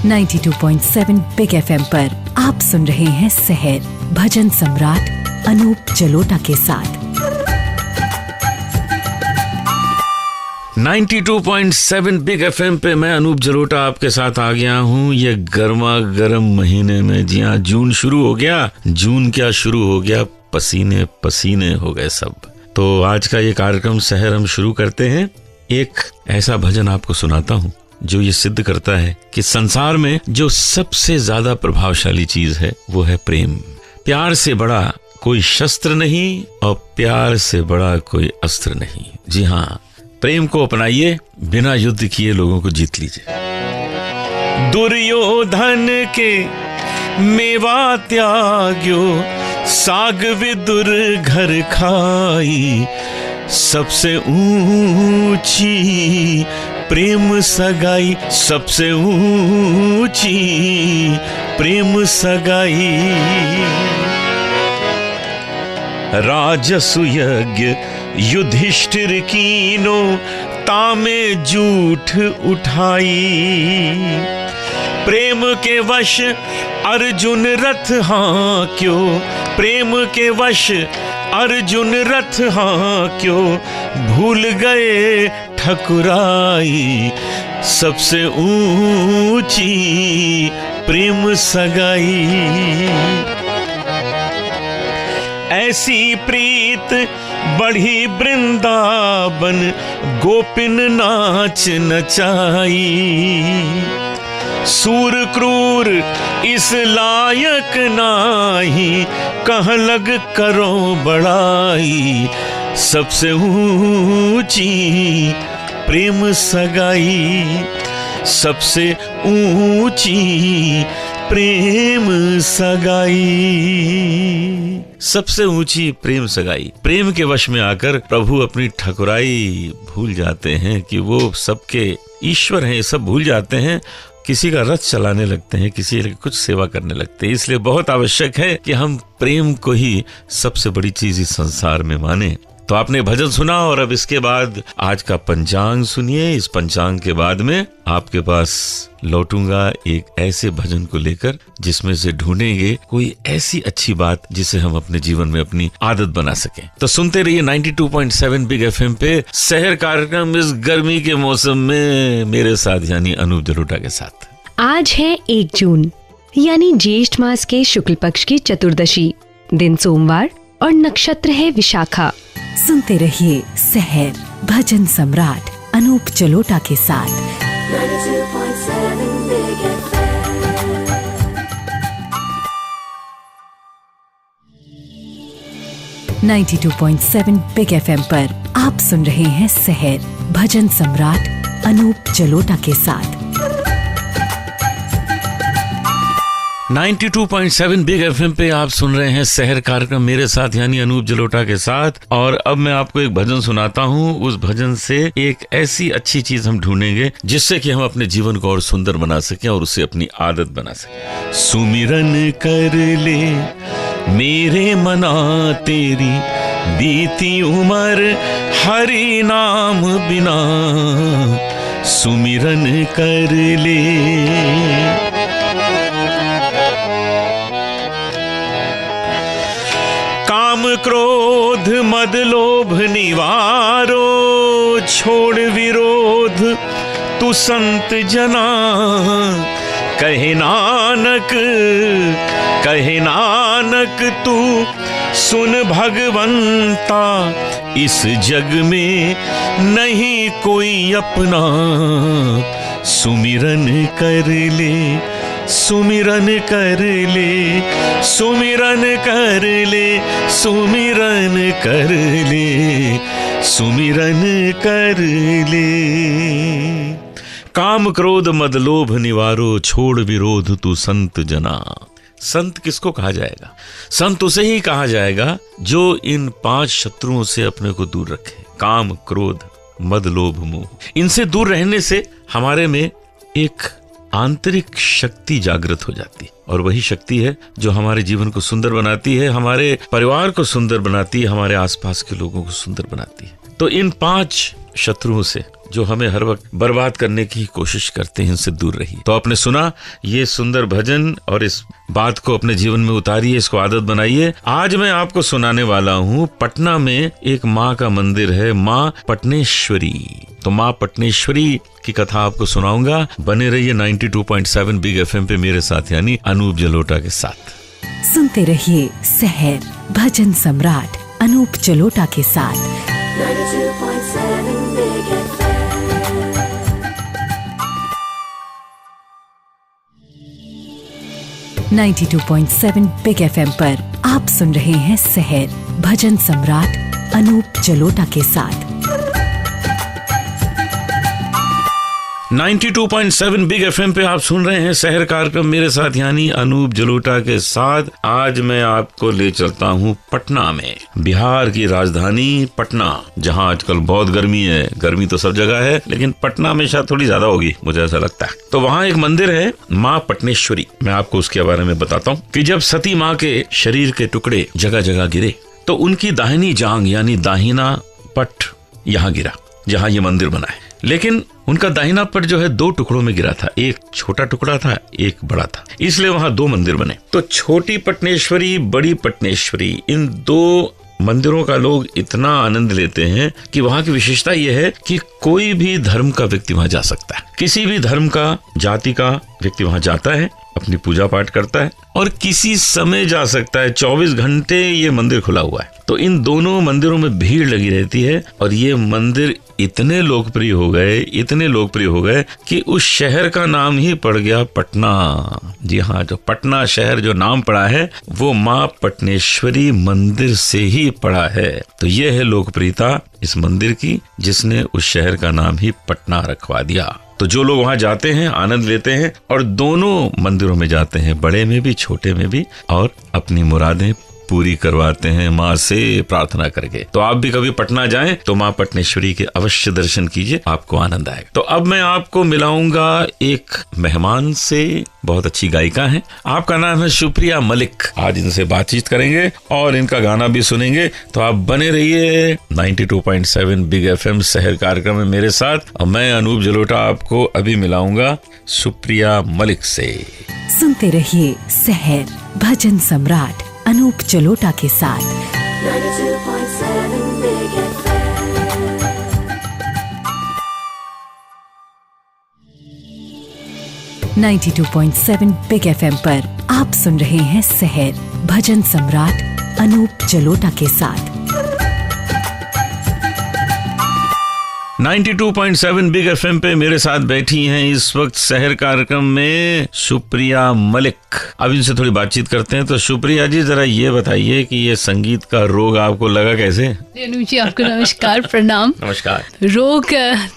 92.7 big FM पर आप सुन रहे हैं सहर भजन सम्राट अनूप जलोटा के साथ। 92.7 बिग FM पे मैं अनूप जलोटा आपके साथ आ गया हूँ ये गर्मा गर्म महीने में। जी हाँ, जून शुरू हो गया। जून क्या शुरू हो गया, पसीने पसीने हो गए सब। तो आज का ये कार्यक्रम सहर हम शुरू करते हैं। एक ऐसा भजन आपको सुनाता हूँ जो ये सिद्ध करता है कि संसार में जो सबसे ज्यादा प्रभावशाली चीज है वो है प्रेम। प्यार से बड़ा कोई शस्त्र नहीं और प्यार से बड़ा कोई अस्त्र नहीं। जी हाँ, प्रेम को अपनाइए, बिना युद्ध किए लोगों को जीत लीजिए। दुर्योधन के मेवा त्याग्यो, साग विदुर घर खाई, सबसे ऊंची प्रेम सगाई, सबसे ऊंची प्रेम सगाई। राजसु यज्ञ युधिष्ठिर कीनो, तामे जूठ उठाई, प्रेम के वश अर्जुन रथ हाँ क्यों, प्रेम के वश अर्जुन रथ हाँ क्यों, भूल गए ठकुराई, सबसे ऊंची प्रेम सगाई। ऐसी प्रीत बढ़ी वृंदावन, गोपिन नाच नचाई, सूर क्रूर इस लायक नाही, कहाँ लग करो बड़ाई, सबसे ऊंची प्रेम सगाई, सबसे ऊंची प्रेम सगाई। सबसे ऊंची प्रेम सगाई। प्रेम के वश में आकर प्रभु अपनी ठकुराई भूल जाते हैं कि वो सबके ईश्वर हैं, सब भूल जाते हैं। किसी का रथ चलाने लगते हैं, किसी की कुछ सेवा करने लगते हैं। इसलिए बहुत आवश्यक है कि हम प्रेम को ही सबसे बड़ी चीज इस संसार में माने। तो आपने भजन सुना और अब इसके बाद आज का पंचांग सुनिए। इस पंचांग के बाद में आपके पास लौटूंगा एक ऐसे भजन को लेकर जिसमें से ढूंढेंगे कोई ऐसी अच्छी बात जिसे हम अपने जीवन में अपनी आदत बना सकें। तो सुनते रहिए 92.7 बिग FM पे सहर कार्यक्रम इस गर्मी के मौसम में मेरे साथ यानी अनूप जलोटा के साथ। आज है 1 जून यानी ज्येष्ठ मास के शुक्ल पक्ष की चतुर्दशी, दिन सोमवार और नक्षत्र है विशाखा। सुनते रहिए सहर भजन सम्राट अनूप जलोटा के साथ। 92.7 बिग FM पर आप सुन रहे हैं सहर भजन सम्राट अनूप जलोटा के साथ। 92.7 बिग FM पे आप सुन रहे हैं सहर कार्यक्रम मेरे साथ यानी अनूप जलोटा के साथ। और अब मैं आपको एक भजन सुनाता हूँ। उस भजन से एक ऐसी अच्छी चीज हम ढूंढेंगे जिससे कि हम अपने जीवन को और सुंदर बना सकें और उसे अपनी आदत बना सकें। सुमिरन कर ले मेरे मना तेरी, बीती उम्र हरि नाम बिना, सुमिरन कर ले। काम क्रोध मद लोभ निवारो, छोड़ विरोध तू संत जना, कहे नानक तू सुन भगवंता, इस जग में नहीं कोई अपना, सुमिरन कर ले, सुमिरन कर ले, सुमिरन कर ले, सुमिरन कर ले, सुमिरन कर ले। काम क्रोध मद लोभ निवारो, छोड़ विरोध तू संत जना। संत किसको कहा जाएगा? संत उसे ही कहा जाएगा जो इन 5 शत्रुओं से अपने को दूर रखे। काम क्रोध मद लोभ मोह, इनसे दूर रहने से हमारे में एक आंतरिक शक्ति जागृत हो जाती है और वही शक्ति है जो हमारे जीवन को सुंदर बनाती है, हमारे परिवार को सुंदर बनाती है, हमारे आसपास के लोगों को सुंदर बनाती है। तो इन 5 शत्रुओं से जो हमें हर वक्त बर्बाद करने की कोशिश करते हैं, इनसे दूर रहिए। तो आपने सुना ये सुंदर भजन और इस बात को अपने जीवन में उतारिए, इसको आदत बनाइए। आज मैं आपको सुनाने वाला हूँ, पटना में एक माँ का मंदिर है, माँ पटनेश्वरी। तो माँ पटनेश्वरी की कथा आपको सुनाऊंगा। बने रहिए 92.7 बिग एफएम पे मेरे साथ, यानी अनूप जलोटा के साथ। सुनते रहिए सहर भजन सम्राट अनूप जलोटा के साथ। 92.7 Big FM. 92.7 बिग एफएम पर आप सुन रहे हैं सहर भजन सम्राट अनूप जलोटा के साथ। 92.7 बिग एफएम पे आप सुन रहे हैं शहर कार्यक्रम मेरे साथ, यानी अनूप जलोटा के साथ। आज मैं आपको ले चलता हूँ पटना में, बिहार की राजधानी पटना, जहाँ आजकल बहुत गर्मी है। गर्मी तो सब जगह है, लेकिन पटना में शायद थोड़ी ज्यादा होगी, मुझे ऐसा लगता है। तो वहाँ एक मंदिर है, माँ पटनेश्वरी। मैं आपको उसके बारे में बताता हूँ कि जब सती माँ के शरीर के टुकड़े जगह जगह गिरे, तो उनकी दाहिनी जांग यानी दाहिना पट यहाँ गिरा, जहाँ ये मंदिर बना है। लेकिन उनका दाहिना पट जो है 2 टुकड़ों में गिरा था, एक छोटा टुकड़ा था, एक बड़ा था, इसलिए वहां 2 मंदिर बने। तो छोटी पटनेश्वरी, बड़ी पटनेश्वरी, इन 2 मंदिरों का लोग इतना आनंद लेते हैं कि वहाँ की विशेषता यह है कि कोई भी धर्म का व्यक्ति वहाँ जा सकता है। किसी भी धर्म का, जाति का व्यक्ति वहाँ जाता है, अपनी पूजा पाठ करता है और किसी समय जा सकता है। 24 घंटे ये मंदिर खुला हुआ है। तो इन दोनों मंदिरों में भीड़ लगी रहती है और ये मंदिर इतने लोकप्रिय हो गए कि उस शहर का नाम ही पड़ गया पटना। जी हाँ, जो पटना शहर जो नाम पड़ा है वो माँ पटनेश्वरी मंदिर से ही पड़ा है। तो ये है लोकप्रियता इस मंदिर की, जिसने उस शहर का नाम ही पटना रखवा दिया। तो जो लोग वहां जाते हैं, आनंद लेते हैं और दोनों मंदिरों में जाते हैं, बड़े में भी छोटे में भी, और अपनी मुरादें पूरी करवाते हैं माँ से प्रार्थना करके। तो आप भी कभी पटना जाएं तो माँ पटनेश्वरी के अवश्य दर्शन कीजिए, आपको आनंद आएगा। तो अब मैं आपको मिलाऊंगा एक मेहमान से, बहुत अच्छी गायिका है, आपका नाम है सुप्रिया मलिक। आज इनसे बातचीत करेंगे और इनका गाना भी सुनेंगे। तो आप बने रहिए 92.7 बिग एफएम शहर कार्यक्रम में मेरे साथ, और मैं अनूप जलोटा आपको अभी मिलाऊंगा सुप्रिया मलिक से। सुनते रहिए सहर भजन सम्राट अनूप जलोटा के साथ। 92.7 Big FM. 92.7 बिग एफएम पर आप सुन रहे हैं सहर भजन सम्राट अनूप जलोटा के साथ। 92.7 बिग एफएम पे मेरे साथ बैठी हैं इस वक्त शहर कार्यक्रम में सुप्रिया मलिक। अब इनसे थोड़ी बातचीत करते हैं। तो सुप्रिया जी, जरा ये बताइए कि ये संगीत का रोग आपको लगा कैसे? अनूप जी, आपको नमस्कार, प्रणाम। नमस्कार। रोग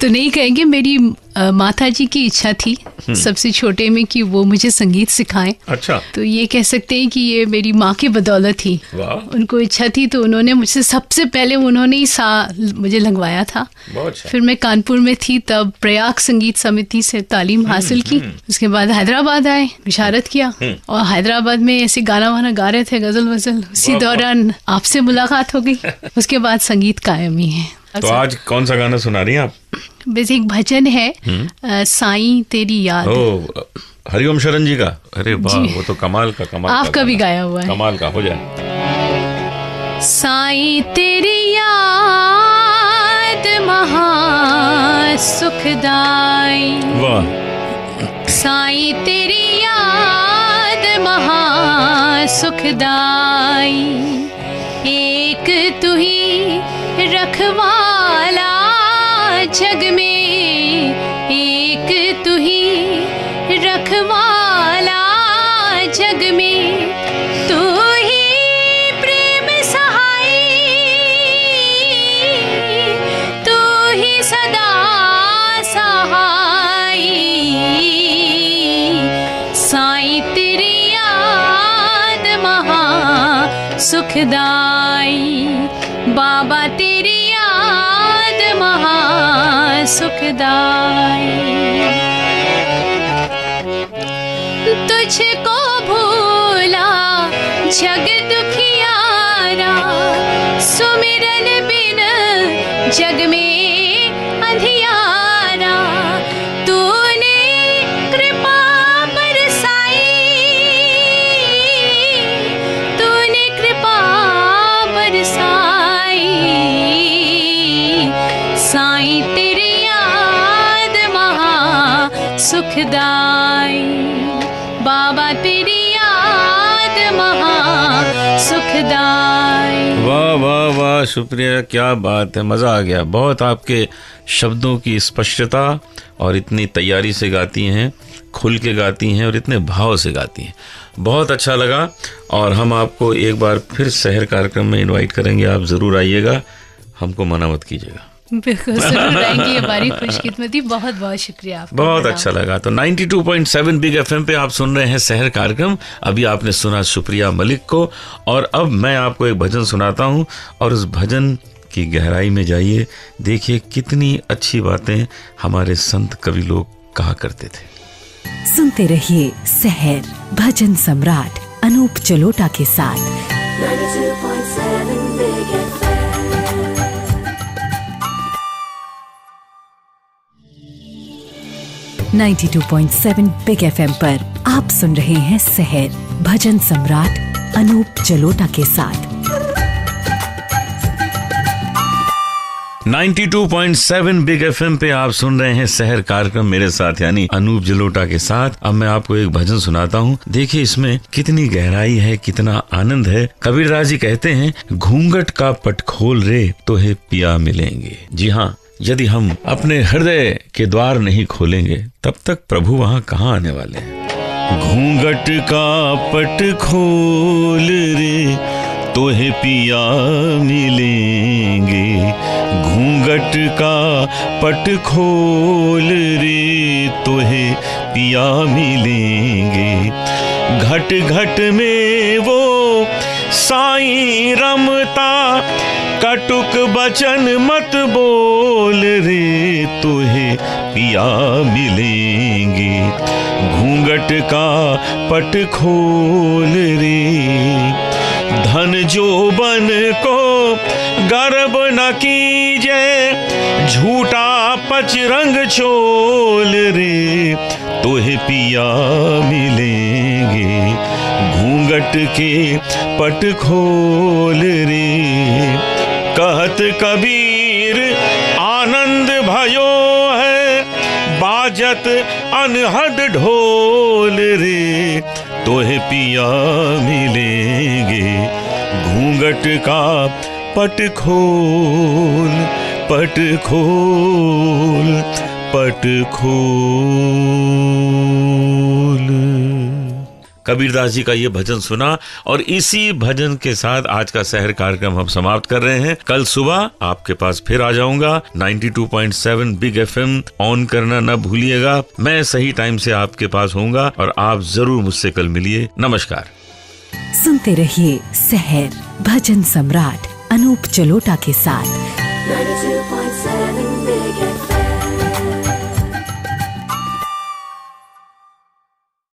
तो नहीं कहेंगे, मेरी माता जी की इच्छा थी सबसे छोटे में कि वो मुझे संगीत सिखाएं। अच्छा। तो ये कह सकते हैं कि ये मेरी माँ की बदौलत थी। उनको इच्छा थी तो उन्होंने मुझसे सबसे पहले उन्होंने ही मुझे लगवाया था। अच्छा। फिर मैं कानपुर में थी, तब प्रयाग संगीत समिति से तालीम हासिल की। उसके बाद हैदराबाद आए, विशारत किया, और हैदराबाद में ऐसे गाना वाना गा रहे थे, गजल वजल। उसी दौरान आपसे मुलाकात हो गई। उसके बाद संगीत कायम ही है। तो आज कौन सा गाना सुना रही हैं आप? वैसे एक भजन है, साईं तेरी याद। हरिओम शरण जी का? अरे वाह, वो तो कमाल का आपका भी गाया हुआ है। कमाल का, हो जाए। साईं तेरी याद महा सुखदाई, वाह। साईं तेरी याद महा सुखदाई, एक तू ही रखवाला जग में, एक तू ही रखवाला जग में, तू ही प्रेम सहाई, तू ही सदा सहाई, साईं तेरी याद महा सुखदाई, बाबा तेरी याद महा सुखदाई, तुझको भूला जग दुखियारा, सुमिरन बिन जग में अंधियारा, सुखदाई, बाबा तेरी याद महा सुखदाई। वाह वाह वाह, शुक्रिया, क्या बात है, मज़ा आ गया। बहुत आपके शब्दों की स्पष्टता और इतनी तैयारी से गाती हैं, खुल के गाती हैं और इतने भाव से गाती हैं, बहुत अच्छा लगा। और हम आपको एक बार फिर शहर कार्यक्रम में इनवाइट करेंगे, आप ज़रूर आइएगा, हमको मना मत कीजिएगा। बिल्कुल जरूर आएंगे, हमारी खुशकिस्मती। बहुत बहुत शुक्रिया आपका। बहुत अच्छा लगा। तो 92.7 बिग एफएम पे आप सुन रहे हैं शहर कार्यक्रम। अभी आपने सुना सुप्रिया मलिक को, और अब मैं आपको एक भजन सुनाता हूँ, और उस भजन की गहराई में जाइए, देखिए कितनी अच्छी बातें हमारे संत कवि लोग कहा करते थे। सुनते रहिए शहर भजन सम्राट अनूप जलोटा के साथ। 92.7 Big FM. बिग एफएम पर आप सुन रहे हैं शहर भजन सम्राट अनूप जलोटा के साथ। 92.7 बिग एफएम पे आप सुन रहे हैं शहर कार्यक्रम मेरे साथ, यानी अनूप जलोटा के साथ। अब मैं आपको एक भजन सुनाता हूँ, देखिए इसमें कितनी गहराई है, कितना आनंद है। कबीरदास जी कहते हैं, घूंघट का पट खोल रे तो है पिया मिलेंगे। जी हाँ, यदि हम अपने हृदय के द्वार नहीं खोलेंगे तब तक प्रभु वहाँ कहाँ आने वाले हैं। घूंघट का पट खोल रे तो है पिया मिलेंगे, घूंघट का पट खोल रे तो है पिया मिलेंगे। घट घट में वो साईं रमता, कटुक बचन मत बोल रे तो है पिया मिलेंगे। घूंघट का पट खोल रे, धन जोबन को गर्व न कीजे, झूठा पचरंग चोल रे तो है पिया मिलेंगे। घूंघट के पट खोल रे, कहत कबीर आनंद भयो है, बाजत अनहद ढोल रे तो है पिया मिलेंगे। घूंघट का पट खोल, पट खोल, पट खोल। कबीरदास जी का ये भजन सुना, और इसी भजन के साथ आज का शहर कार्यक्रम हम समाप्त कर रहे हैं। कल सुबह आपके पास फिर आ जाऊंगा। 92.7 बिग एफएम ऑन करना न भूलिएगा। मैं सही टाइम से आपके पास होऊंगा और आप जरूर मुझसे कल मिलिए। नमस्कार। सुनते रहिए शहर भजन सम्राट अनूप जलोटा के साथ। 92.7 Big FM.